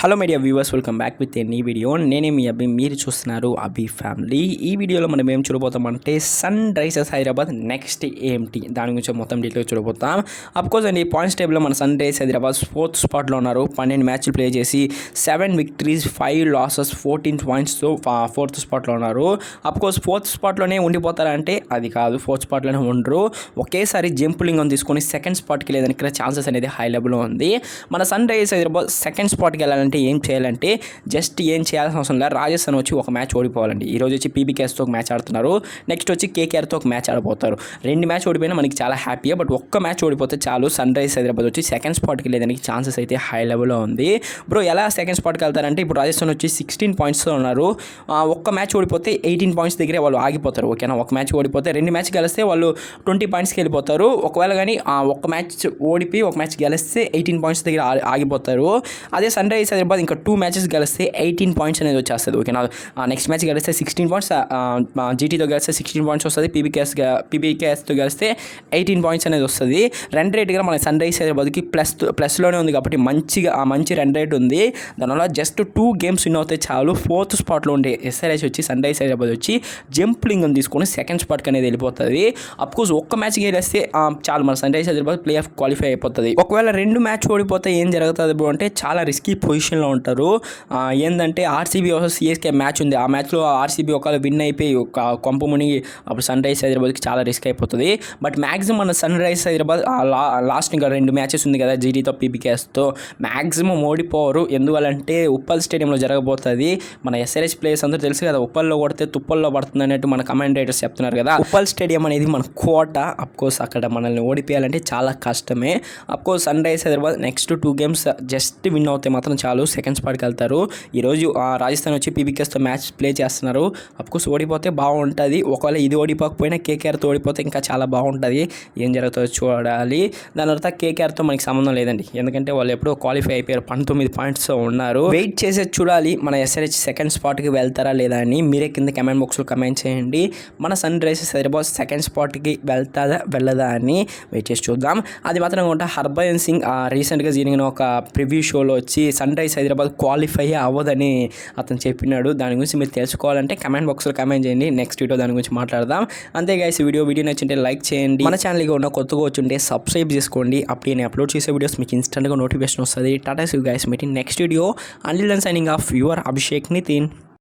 Hello media viewers, welcome back with a నీ video. నేనే మీ అభి, మీరు చూస్తున్నారు అభి ఫ్యామిలీ. ఈ వీడియోలో మనం ఏం చూడబోతామంటే సన్ రైజర్స్ హైదరాబాద్ నెక్స్ట్ ఏంటి దాని గురించి మొత్తం డీటెయిల్ చూడబోతాం. అఫ్కోర్స్ అండి, పాయింట్స్ టేబుల్లో మన సన్ రైజర్స్ హైదరాబాద్ 4th స్పాట్లో ఉన్నారు. 12 మ్యాచ్లు ప్లే చేసి 7 విక్టరీస్ 5 లాసెస్ 14 పాయింట్స్తో 4th స్పాట్లో ఉన్నారు. అఫ్కోర్స్ 4th స్పాట్లోనే ఉండిపోతారంటే అది కాదు, 4th స్పాట్లోనే ఉండరు. ఒకేసారి జంపులింగ్ అని తీసుకొని 2nd స్పాట్కి లేదని ఇక్కడ ఛాన్సెస్ అనేది హై లెవెల్లో ఉంది. మన సన్ రైజర్స్ హైదరాబాద్ 2nd స్పాట్కి వెళ్ళాలంటే ఏం చేయాలంటే జస్ట్ ఏం చేయాల్సిన అవసరం లేదు. రాజస్థాన్ వచ్చి ఒక మ్యాచ్ ఓడిపోవాలండి. ఈరోజు వచ్చి పీబీకేఎస్తో ఒక మ్యాచ్ ఆడుతున్నారు, నెక్స్ట్ వచ్చి కేకేఆర్తో ఒక మ్యాచ్ ఆడిపోతారు. 2 మ్యాచ్ ఓడిపోయినా మనకి చాలా హ్యాపీయే, బట్ ఒక్క మ్యాచ్ ఓడిపోతే చాలు. సన్ రైజర్స్ హైదరాబాద్ వచ్చి 2nd స్పాట్కి లేదానికి ఛాన్సెస్ అయితే హై లెవెల్లో ఉంది. బ్రో ఎలా 2nd స్పాట్కి వెళ్తారంటే ఇప్పుడు రాజస్థాన్ వచ్చి 16 పాయింట్స్తో ఉన్నారు. ఒక్క మ్యాచ్ ఓడిపోతే 18 పాయింట్స్ దగ్గరే వాళ్ళు ఆగిపోతారు. ఓకేనా, ఒక మ్యాచ్ ఓడిపోతే 2 మ్యాచ్ గెలిస్తే వాళ్ళు 20 పాయింట్స్కి వెళ్ళిపోతారు. ఒకవేళ కానీ ఒక్క మ్యాచ్ ఓడిపోయి ఒక మ్యాచ్ గెలిస్తే 18 పాయింట్స్ దగ్గర ఆగిపోతారు. అదే సన్ రైజర్స్ హైదరాబాద్ ఇంకా 2 మ్యాచెస్ గెలిస్తే 18 పాయింట్స్ అనేది వచ్చేస్తుంది. ఓకేనా, నెక్స్ట్ మ్యాచ్ గెలిస్తే 16 పాయింట్స్, జీటీతో గెలిస్తే 16 పాయింట్స్ వస్తుంది, పీబీకేఎస్తో గెలిస్తే 18 పాయింట్స్ అనేది వస్తుంది. రన్ రేట్ కూడా మన సన్ రైజర్స్ హైదరాబాద్కి ప్లస్లోనే ఉంది కాబట్టి మంచి రన్ రేట్ ఉంది. దానివల్ల జస్ట్ 2 గేమ్స్ విన్ అవుతాయి చాలు. 4th స్పాట్లో ఉండే ఎస్ఆర్హెచ్ వచ్చి సన్ రైజర్స్ హైదరాబాద్ వచ్చి జంప్లింగ్ అని తీసుకొని 2nd స్పాట్కి అనేది వెళ్ళిపోతుంది. అఫ్కోర్స్ ఒక్క మ్యాచ్ గెలిస్తే చాలు, మన Sunrisers Hyderabad play off qualify అయిపోతుంది. ఒకవేళ 2 మ్యాచ్ ఓడిపోతే ఏం జరుగుతుంది బ్రో అంటే చాలా రిస్కీ పొజిషన్లో ఉంటారు. ఏంటంటే ఆర్సీబీ వర్సెస్ సిఎస్కే మ్యాచ్ ఉంది. ఆ మ్యాచ్లో ఆర్సీబీ ఒకవేళ విన్ అయిపోయి ఒక కొంప మునిగి అప్పుడు సన్ రైజర్స్ హైదరాబాద్కి చాలా రిస్క్ అయిపోతుంది. బట్ మ్యాక్సిమం మన సన్ రైజర్స్ హైదరాబాద్ లాస్ట్ ఇంకా 2 మ్యాచెస్ ఉంది కదా, జీటీతో పీబీకేఎస్తో, మ్యాక్సిమం ఓడిపోరు. ఎందువల్లంటే ఉప్పల్ స్టేడియంలో జరగబోతుంది. మన ఎస్ఆర్హెచ్ ప్లేయర్స్ అందరూ తెలుసు కదా, ఉప్పల్లో కొడితే తుప్పల్లో పడుతుంది అన్నట్టు మన కమెంటేటర్స్ చెప్తున్నారు కదా. ఉప్పల్ స్టేడియం అనేది మన కోట. అఫ్కోర్స్ అక్కడ మనల్ని ఓడిపోయాలంటే చాలా కష్టమే. Of course Sunrisers Hyderabad next 2 games just win అవుతే మాత్రం చాలు, 2nd స్పాట్కి వెళ్తారు. ఈరోజు రాజస్థాన్ వచ్చి పీబీకేఎస్తో మ్యాచ్ ప్లే చేస్తున్నారు. అఫ్కోర్స్ ఓడిపోతే బాగుంటుంది. ఒకవేళ ఇది ఓడిపోకపోయినా కేకేఆర్తో ఓడిపోతే ఇంకా చాలా బాగుంటుంది. ఏం జరుగుతుందో చూడాలి. దాని తర్వాత కేకేఆర్తో మనకి సంబంధం లేదండి, ఎందుకంటే వాళ్ళు ఎప్పుడో క్వాలిఫై అయిపోయారు, 19 పాయింట్స్ ఉన్నారు. వెయిట్ చేసేది చూడాలి మన ఎస్ఆర్హెచ్ 2nd స్పాట్కి వెళ్తారా లేదా అని. మీరే కింద కమెంట్ బాక్స్లో కమెంట్ చేయండి. మన సన్ రైజర్స్ హైదరాబాద్ 2nd స్పాట్కి వెళ్తాదా వెళ్ళదా అని వెయిట్ చేసి చూద్దాం. అది మాత్రం కాకుండా హర్భజన్ సింగ్ రీసెంట్గా జరిగిన ఒక ప్రివ్యూ షోలో వచ్చి సన్ రైజర్స్ హైదరాబాద్ క్వాలిఫై అవ్వదని అతను చెప్పినాడు. దాని గురించి మీరు తెలుసుకోవాలంటే కమెంట్ బాక్స్లో కమెంట్ చేయండి. నెక్స్ట్ వీడియో దాని గురించి మాట్లాడదాం. అంతే గైస్, వీడియో నచ్చింటే లైక్ చేయండి. మన ఛానల్గా ఉన్న కొత్తగా వచ్చుంటే సబ్స్క్రైబ్ చేసుకోండి. అప్పుడు నేను అప్లోడ్ చేసే వీడియోస్ మీకు ఇన్స్టెంట్గా నోటిఫికేషన్ వస్తుంది. Tata see guys, meeting next video. Until then signing off your Abhishek Nitin.